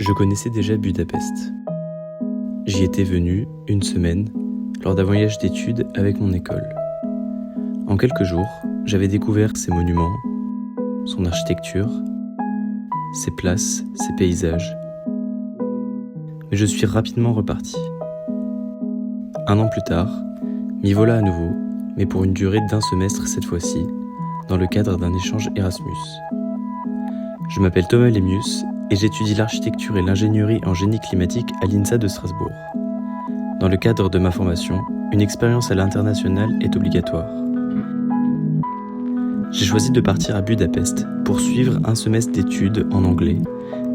Je connaissais déjà Budapest. J'y étais venu, une semaine, lors d'un voyage d'études avec mon école. En quelques jours, j'avais découvert ses monuments, son architecture, ses places, ses paysages. Mais je suis rapidement reparti. Un an plus tard, m'y voilà à nouveau, mais pour une durée d'1 semestre cette fois-ci, dans le cadre d'un échange Erasmus. Je m'appelle Thomas Lemius et j'étudie l'architecture et l'ingénierie en génie climatique à l'INSA de Strasbourg. Dans le cadre de ma formation, une expérience à l'international est obligatoire. J'ai choisi de partir à Budapest pour suivre 1 semestre d'études en anglais,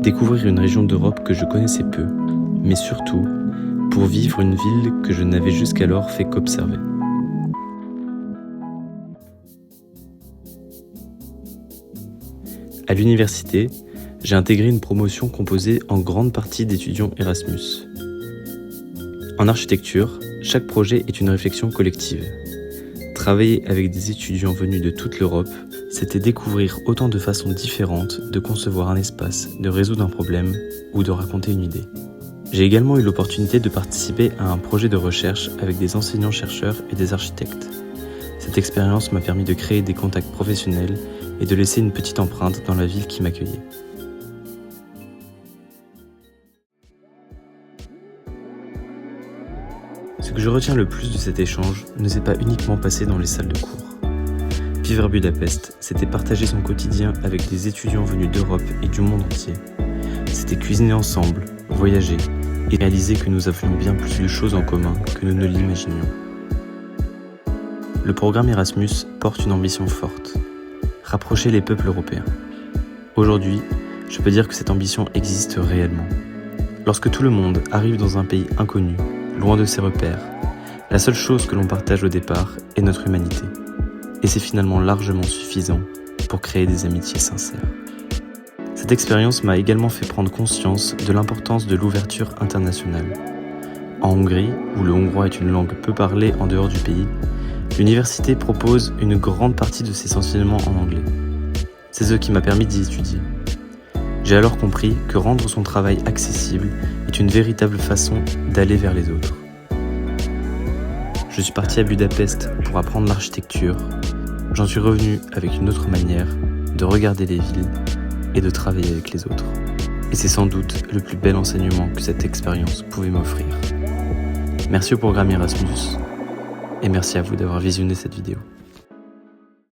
découvrir une région d'Europe que je connaissais peu, mais surtout pour vivre une ville que je n'avais jusqu'alors fait qu'observer. À l'université, j'ai intégré une promotion composée en grande partie d'étudiants Erasmus. En architecture, chaque projet est une réflexion collective. Travailler avec des étudiants venus de toute l'Europe, c'était découvrir autant de façons différentes de concevoir un espace, de résoudre un problème ou de raconter une idée. J'ai également eu l'opportunité de participer à un projet de recherche avec des enseignants-chercheurs et des architectes. Cette expérience m'a permis de créer des contacts professionnels et de laisser une petite empreinte dans la ville qui m'accueillait. Ce que je retiens le plus de cet échange ne s'est pas uniquement passé dans les salles de cours. Vivre à Budapest, c'était partager son quotidien avec des étudiants venus d'Europe et du monde entier. C'était cuisiner ensemble, voyager et réaliser que nous avions bien plus de choses en commun que nous ne l'imaginions. Le programme Erasmus porte une ambition forte, rapprocher les peuples européens. Aujourd'hui, je peux dire que cette ambition existe réellement. Lorsque tout le monde arrive dans un pays inconnu, loin de ses repères, la seule chose que l'on partage au départ est notre humanité. Et c'est finalement largement suffisant pour créer des amitiés sincères. Cette expérience m'a également fait prendre conscience de l'importance de l'ouverture internationale. En Hongrie, où le hongrois est une langue peu parlée en dehors du pays, l'université propose une grande partie de ses enseignements en anglais. C'est ce qui m'a permis d'y étudier. J'ai alors compris que rendre son travail accessible est une véritable façon d'aller vers les autres. Je suis parti à Budapest pour apprendre l'architecture. J'en suis revenu avec une autre manière de regarder les villes et de travailler avec les autres. Et c'est sans doute le plus bel enseignement que cette expérience pouvait m'offrir. Merci au programme Erasmus et merci à vous d'avoir visionné cette vidéo.